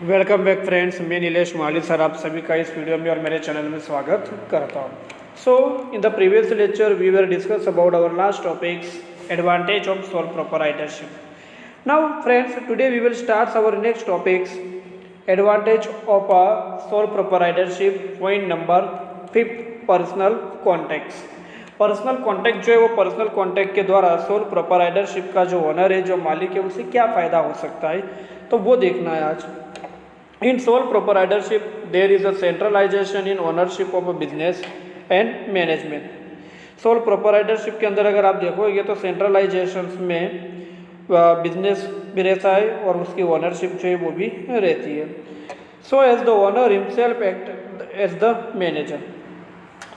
Welcome back friends, मैं नीलेश माली sir आप सभी का इस वीडियो में और मेरे चैनल में स्वागत करता हूँ। So in the previous lecture we were discuss about our last topics advantage of sole proprietorship. Now friends, today we will start our next topics advantage of a sole proprietorship. Point number 5, personal contacts. Personal contact जो है वो personal contact के द्वारा sole proprietorship का जो owner है, जो मालिक है, उसे क्या फ़ायदा हो सकता है, तो वो देखना है आज। In sole proprietorship, there is a centralization in ownership of a business and management. Sole proprietorship के अंदर अगर आप देखोगे तो सेंट्रलाइजेशन में बिजनेस भी रहता है और उसकी ओनरशिप जो है वो भी रहती है। So as the owner himself act as the manager.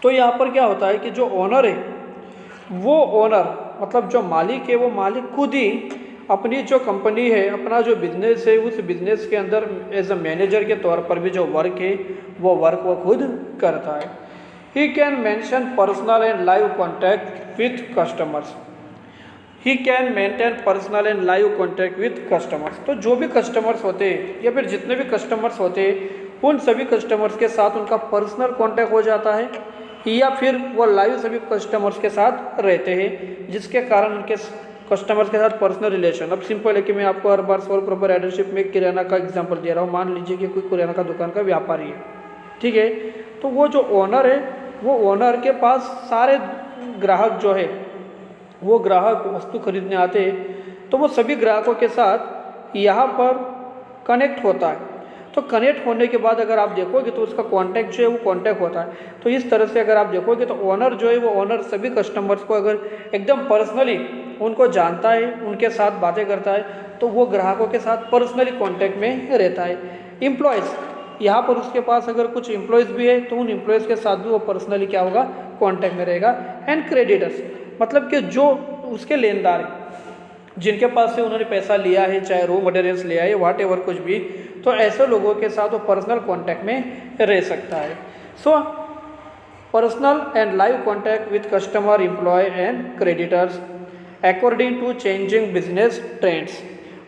तो यहाँ पर क्या होता है कि जो ओनर है वो ओनर मतलब जो मालिक है वो मालिक खुद ही अपनी जो कंपनी है, अपना जो बिजनेस है, उस बिजनेस के अंदर एज अ मैनेजर के तौर पर भी जो वर्क है वो वर्क वो खुद करता है। He can mention personal and live contact with customers. He can maintain personal and live contact with customers. तो जो भी कस्टमर्स होते हैं या फिर जितने भी कस्टमर्स होते हैं, उन सभी कस्टमर्स के साथ उनका पर्सनल कॉन्टैक्ट हो जाता है या फिर वो लाइव सभी कस्टमर्स के साथ रहते हैं, जिसके कारण उनके कस्टमर्स के साथ पर्सनल रिलेशन। अब सिंपल है कि मैं आपको हर बार सोल प्रोप्राइटरशिप में किराना का एग्जांपल दे रहा हूँ। मान लीजिए कि कोई किराना का दुकान का व्यापारी है, ठीक है, तो वो जो ओनर है वो ओनर के पास सारे ग्राहक जो है वो ग्राहक वस्तु खरीदने आते हैं, तो वो सभी ग्राहकों के साथ यहाँ पर कनेक्ट होता है। तो कनेक्ट होने के बाद अगर आप देखोगे तो उसका कॉन्टैक्ट जो है वो कॉन्टैक्ट होता है। तो इस तरह से अगर आप देखोगे तो ओनर जो है वो ओनर सभी कस्टमर्स को अगर एकदम पर्सनली उनको जानता है, उनके साथ बातें करता है, तो वो ग्राहकों के साथ पर्सनली कॉन्टैक्ट में रहता है। एम्प्लॉयज़, यहाँ पर उसके पास अगर कुछ एम्प्लॉयज़ भी है तो उन एम्प्लॉयज़ के साथ भी वो पर्सनली क्या होगा, कॉन्टैक्ट में रहेगा। एंड क्रेडिटर्स, मतलब कि जो उसके लेनदार हैं, जिनके पास से उन्होंने पैसा लिया है, चाहे रॉ मटेरियल्स लिया है, वाट एवर कुछ भी, तो ऐसे लोगों के साथ वो पर्सनल कॉन्टैक्ट में रह सकता है। So personal and live contact with customer, employ and creditors according to changing business trends.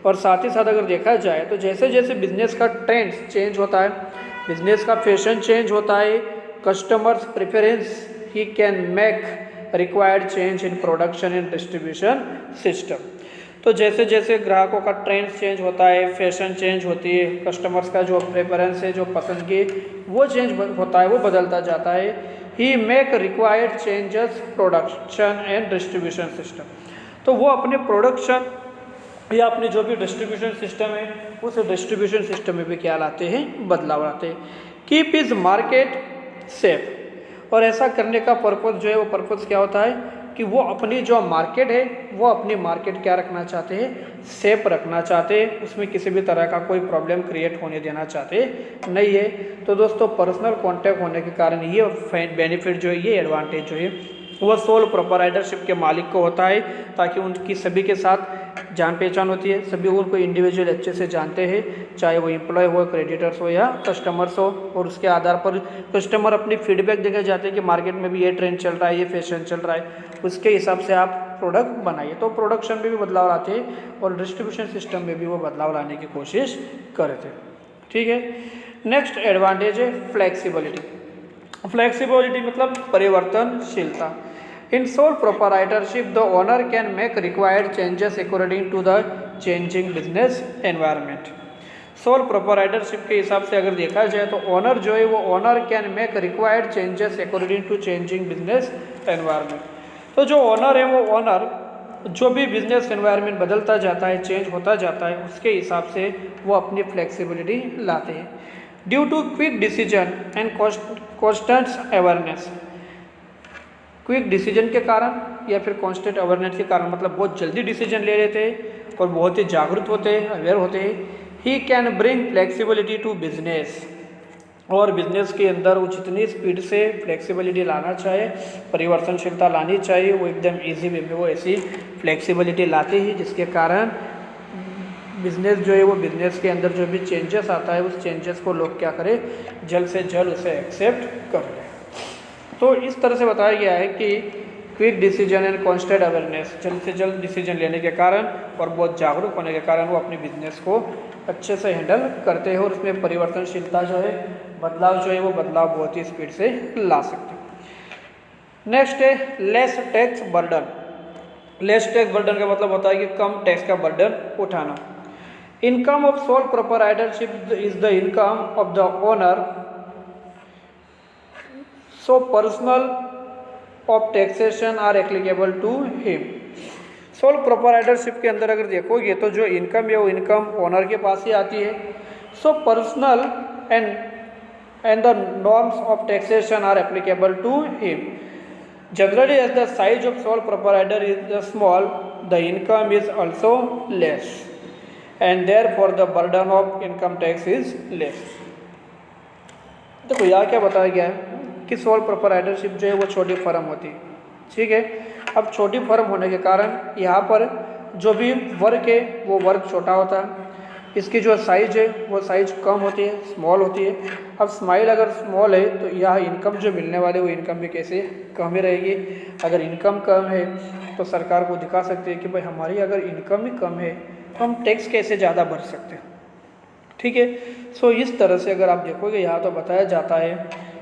और साथ ही साथ अगर देखा जाए तो जैसे जैसे बिजनेस का ट्रेंड्स चेंज होता है, बिजनेस का फैशन चेंज होता है, customers preference, he can make required change in production and distribution system. तो जैसे जैसे ग्राहकों का ट्रेंड चेंज होता है, फैशन चेंज होती है, कस्टमर्स का जो प्रेफरेंस है, जो पसंद की, वो चेंज होता है, वो बदलता जाता है। He make required changes production and distribution system. तो वो अपने प्रोडक्शन या अपने जो भी डिस्ट्रीब्यूशन सिस्टम है, उस डिस्ट्रीब्यूशन सिस्टम में भी क्या लाते हैं, बदलाव लाते हैं। Keep is market safe. और ऐसा करने का पर्पज़ जो है वो पर्पज़ क्या होता है कि वो अपनी जो मार्केट है वो अपनी मार्केट क्या रखना चाहते हैं, सेफ रखना चाहते हैं, उसमें किसी भी तरह का कोई प्रॉब्लम क्रिएट होने देना चाहते नहीं है। तो दोस्तों, पर्सनल कॉन्टैक्ट होने के कारण ये बेनिफिट जो है, ये एडवांटेज जो है वो सोल प्रोप्राइटरशिप के मालिक को होता है, ताकि उनकी सभी के साथ जान पहचान होती है, सभी उनको इंडिविजुअल अच्छे से जानते हैं, चाहे वो एम्प्लॉय हो, क्रेडिटर्स हो या कस्टमर्स हो, और उसके आधार पर कस्टमर अपनी फीडबैक देकर जाते हैं कि मार्केट में भी ये ट्रेंड चल रहा है, ये फैशन चल रहा है, उसके हिसाब से आप प्रोडक्ट बनाइए। तो प्रोडक्शन में भी बदलाव लाते हैं और डिस्ट्रीब्यूशन सिस्टम में भी वो बदलाव लाने की कोशिश करते हैं, ठीक है। नेक्स्ट एडवांटेज है फ्लेक्सिबिलिटी। फ्लेक्सिबिलिटी मतलब परिवर्तनशीलता। In sole proprietorship, the owner can make required changes according to the changing business environment. Soul proprietorship के हिसाब से अगर देखा जाए तो ओनर जो है वो owner can make required changes according to changing business environment. तो जो ओनर है वो ओनर जो भी बिजनेस एनवायरनमेंट बदलता जाता है, चेंज होता जाता है, उसके हिसाब से वो अपनी फ्लेक्सिबिलिटी लाते हैं। Due to quick decision and constant awareness. Quick decision के कारण या फिर कॉन्स्टेंट अवेयरनेस के कारण, मतलब बहुत जल्दी डिसीजन ले लेते हैं और बहुत ही जागरूक होते हैं, अवेयर होते हैं। He can bring flexibility to business. और बिजनेस के अंदर वो जितनी स्पीड से फ्लेक्सिबिलिटी लाना चाहे, परिवर्तनशीलता लानी चाहिए, वो एकदम इजी वे में वो ऐसी फ्लेक्सिबिलिटी लाते हैं, जिसके कारण बिजनेस जो है वो बिजनेस के अंदर जो भी चेंजेस आता है, उस चेंजेस को लोग क्या करें, जल्द से जल्द उसे एक्सेप्ट कर लें। तो इस तरह से बताया गया है कि quick decision and constant awareness, जल्द से जल्द डिसीजन लेने के कारण और बहुत जागरूक होने के कारण वो अपने बिजनेस को अच्छे से हैंडल करते हैं और उसमें परिवर्तनशीलता जो है, बदलाव जो है वो बदलाव बहुत ही स्पीड से ला सकते हैं। नेक्स्ट है less tax burden. Less tax burden का मतलब होता है कि कम टैक्स का बर्डन उठाना। Income of sole proprietorship is the income of the owner, so personal of taxation are applicable to him. Sole proprietorship के अंदर अगर देखोगे तो जो इनकम है वो इनकम ओनर के पास ही आती है। So personal and the norms of taxation are applicable to him. Generally, as the size of sole proprietor is small, the income is also less, and therefore the burden of income tax is less. देखो यहाँ क्या बताया गया है कि sole proprietorship जो है वो छोटी फर्म होती है, ठीक है। अब छोटी फर्म होने के कारण यहाँ पर जो भी वर्क है वो वर्क छोटा होता है, इसकी जो साइज है वो साइज कम होती है, स्मॉल होती है। अब स्माइल अगर स्मॉल है तो यह इनकम जो मिलने वाले वो इनकम भी कैसे कम ही रहेगी। अगर इनकम कम है तो सरकार को दिखा सकते हैं कि भाई हमारी अगर इनकम ही कम है तो हम टैक्स कैसे ज़्यादा भर सकते हैं, ठीक है। सो इस तरह से अगर आप देखोगे यहाँ तो बताया जाता है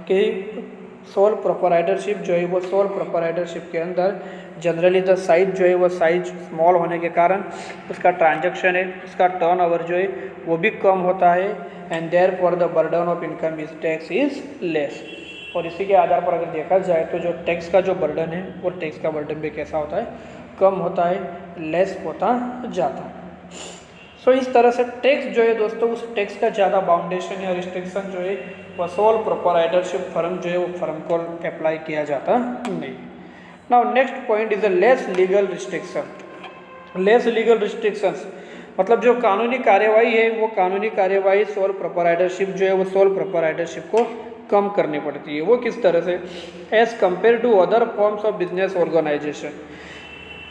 कि सोल प्रोप्राइटरशिप जो है वो सोल प्रोप्राइटरशिप के अंदर जनरली द साइज जो है वो साइज स्मॉल होने के कारण उसका ट्रांजैक्शन है, उसका टर्नओवर जो है वो भी कम होता है, and therefore the burden of income is tax is less. और इसी के आधार पर अगर देखा जाए तो जो टैक्स का जो बर्डन है वो टैक्स का बर्डन भी कैसा होता है, कम होता है, लेस होता जाता है। सो इस तरह से टैक्स जो है दोस्तों, उस टैक्स का ज़्यादा बाउंडेशन या रिस्ट्रिक्शन जो है वो सोल प्रोप्राइटरशिप फर्म जो है वो फर्म को अप्लाई किया जाता नहीं। Now next point is a less legal restriction. Less legal restrictions मतलब जो कानूनी कार्यवाही है वो कानूनी कार्यवाही सोल प्रोप्राइटरशिप जो है वो सोल प्रोप्राइटरशिप को कम करनी पड़ती है। वो किस तरह से, as compare to other forms of business organisation.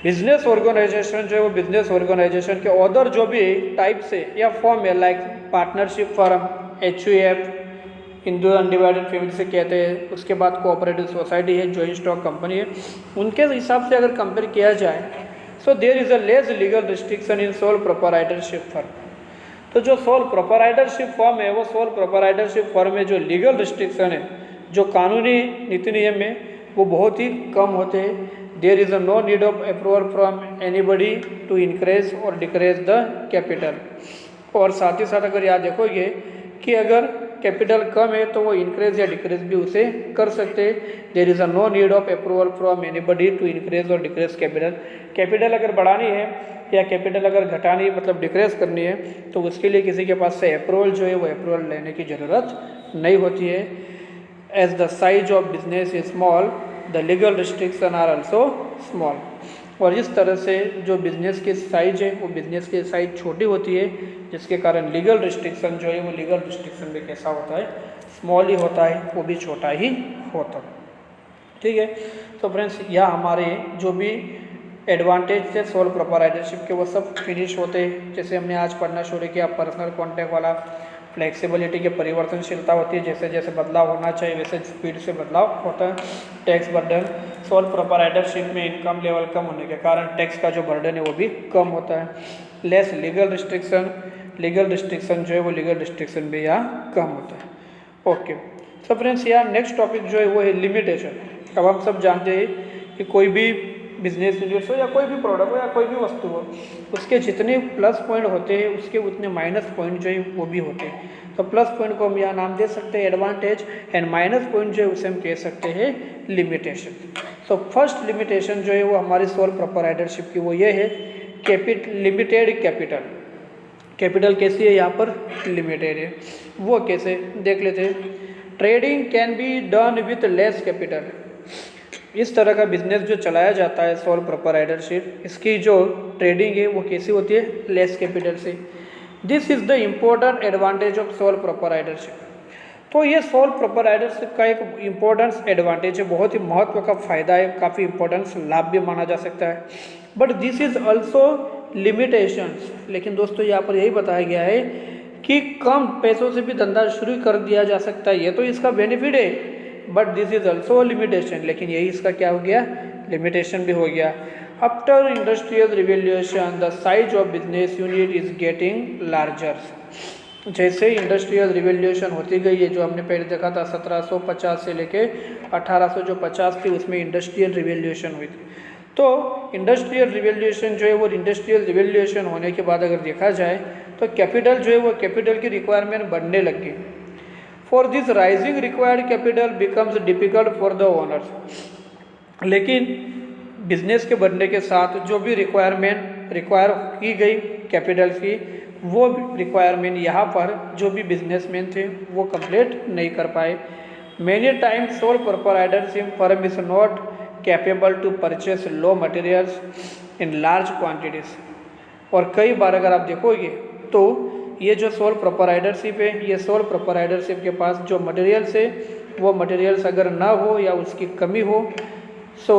Business organisation जो है वो बिजनेस ऑर्गेनाइजेशन के अदर जो भी टाइप से या फॉर्म है, like partnership firm, HUF, Hindu undivided family से कहते हैं, उसके बाद कोऑपरेटिव सोसाइटी है, जॉइंट स्टॉक कंपनी है, उनके हिसाब से अगर कंपेयर किया जाए so there is a less legal restriction in sole proprietorship firm. तो जो सोल प्रोप्राइटरशिप फर्म है वो सोल प्रोप्राइटरशिप फर्म में जो लीगल रिस्ट्रिक्शन है, जो कानूनी नीति नियम है वो बहुत ही कम होते हैं। There is a no need of approval from anybody to increase और डिक्रीज द कैपिटल। और साथ ही साथ अगर याद देखोगे कि अगर कैपिटल कम है तो वो इंक्रीज या डिक्रीज भी उसे कर सकते हैं। There is a no need of approval from anybody to increase और डिक्रीज कैपिटल। कैपिटल अगर बढ़ानी है या कैपिटल अगर घटानी मतलब डिक्रीज करनी है तो उसके लिए किसी के पास से अप्रूवल जो है वो अप्रूवल लेने की ज़रूरत नहीं होती है। As the size of business is small the legal restriction are also small. और इस तरह से जो बिज़नेस की साइज है वो बिज़नेस की साइज छोटी होती है, जिसके कारण लीगल रिस्ट्रिक्शन जो है वो लीगल रिस्ट्रिक्शन भी कैसा होता है, स्मॉल ही होता है, वो भी छोटा ही होता है, ठीक है। तो फ्रेंड्स यहाँ हमारे जो भी एडवांटेज थे सोल प्रोप्राइटरशिप के वो सब फिनिश होते हैं। जैसे हमने आज पढ़ना शुरू किया पर्सनल कॉन्टैक्ट वाला, फ्लेक्सिबिलिटी की परिवर्तनशीलता होती है, जैसे जैसे बदलाव होना चाहिए वैसे स्पीड से बदलाव होता है। टैक्स बर्डन, सोल प्रोप्राइटरशिप में इनकम लेवल कम होने के कारण टैक्स का जो बर्डन है वो भी कम होता है। Less legal restriction, legal restriction जो है वो लीगल रिस्ट्रिक्शन भी यहाँ कम होता है। ओके, सो फ्रेंड्स यहाँ नेक्स्ट टॉपिक जो है वो है लिमिटेशन। अब हम सब जानते हैं कि कोई भी बिजनेस यूनिट्स हो या कोई भी प्रोडक्ट हो या कोई भी वस्तु हो, उसके जितने प्लस पॉइंट होते हैं उसके उतने माइनस पॉइंट जो है वो भी होते हैं। तो प्लस पॉइंट को हम यहाँ नाम दे सकते हैं एडवांटेज, एंड माइनस पॉइंट जो है उसे हम कह सकते हैं लिमिटेशन। तो फर्स्ट लिमिटेशन जो है वो हमारी सोल प्रोप्राइटरशिप की वो ये है लिमिटेड कैपिटल। कैपिटल कैसी है, यहाँ पर लिमिटेड है। वो कैसे देख लेते हैं। Trading can be done with less capital. इस तरह का बिजनेस जो चलाया जाता है सोल प्रोप्राइटरशिप, इसकी जो ट्रेडिंग है वो कैसी होती है, लेस कैपिटल से। This is the important advantage of sole proprietorship. तो ये सोल प्रोप्राइटरशिप का एक इम्पोर्टेंस एडवांटेज है, बहुत ही महत्व का फायदा है, काफ़ी इम्पोर्टेंस लाभ भी माना जा सकता है। But this is also limitations. लेकिन दोस्तों यहाँ पर यही बताया गया है कि कम पैसों से भी धंधा शुरू कर दिया जा सकता है, ये तो इसका बेनिफिट है, but this is also limitation. लेकिन यही इसका क्या हो गया, लिमिटेशन भी हो गया। After industrial revolution the size of business unit is getting larger. जैसे इंडस्ट्रियल रिवोल्यूशन होती गई है, जो हमने पहले देखा था 1750 से लेके 1850 थी, उसमें इंडस्ट्रियल रिवोल्यूशन हुई थी। तो इंडस्ट्रियल रिवोल्यूशन जो है वो इंडस्ट्रियल रिवोल्यूशन होने के बाद अगर देखा जाए तो कैपिटल जो है वो कैपिटल की रिक्वायरमेंट बढ़ने लग गई। For this rising required capital becomes difficult for the owners. लेकिन बिजनेस के बढ़ने के साथ जो भी रिक्वायर की गई कैपिटल की, वो रिक्वायरमेंट यहाँ पर जो भी बिजनेसमैन थे वो कंप्लीट नहीं कर पाए। Many times sole proprietorship firm is not capable to purchase low materials in large quantities. और कई बार अगर आप देखोगे तो ये जो सोल प्रोप्राइटरशिप है, ये सोल प्रोप्राइटरशिप के पास जो मटेरियल्स है वो मटेरियल्स अगर ना हो या उसकी कमी हो, so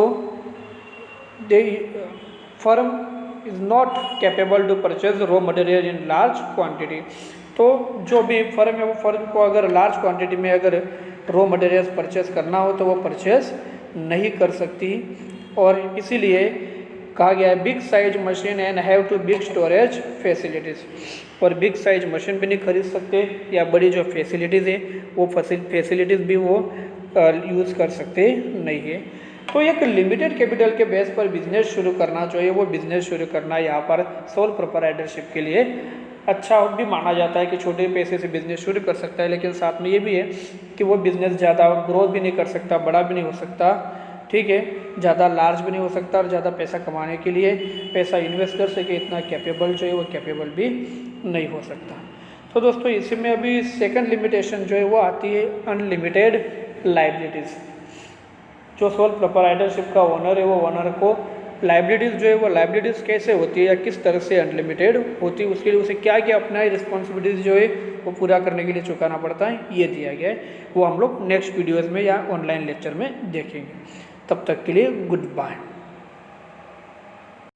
the firm is not capable to purchase raw material in large quantity. तो जो भी फर्म है वो फर्म को अगर लार्ज क्वांटिटी में अगर रॉ मटेरियल्स परचेज करना हो तो वो परचेज नहीं कर सकती। और इसीलिए कहा गया है big size machine and have to big storage facilities. और बिग साइज मशीन भी नहीं खरीद सकते या बड़ी जो फैसिलिटीज़ है वो फैसिलिटीज़ भी वो यूज़ कर सकते नहीं है। तो एक लिमिटेड कैपिटल के बेस पर बिजनेस शुरू करना चाहिए, वो बिजनेस शुरू करना यहाँ पर सोल प्रोप्राइटरशिप के लिए अच्छा भी माना जाता है कि छोटे पैसे से बिजनेस शुरू कर सकता है, लेकिन साथ में ये भी है कि वो बिजनेस ज़्यादा ग्रोथ भी नहीं कर सकता, बड़ा भी नहीं हो सकता, ठीक है, ज़्यादा लार्ज भी नहीं हो सकता और ज़्यादा पैसा कमाने के लिए पैसा इन्वेस्ट कर सके इतना कैपेबल जो है वो कैपेबल भी नहीं हो सकता। तो दोस्तों इसी में अभी सेकंड लिमिटेशन जो है वो आती है अनलिमिटेड लाइबिलिटीज़। जो सोल प्रोप्राइटरशिप का ओनर है वो ओनर को लाइबिलिटीज़ जो है वो लाइबिलिटीज़ कैसे होती है या किस तरह से अनलिमिटेड होती है, उसके लिए उसे क्या क्या अपना रिस्पॉन्सिबिलिटीज़ जो है वो पूरा करने के लिए चुकाना पड़ता है, ये दिया गया है। वो हम लोग नेक्स्ट वीडियोज़ में या ऑनलाइन लेक्चर में देखेंगे। तब तक के लिए गुड बाय।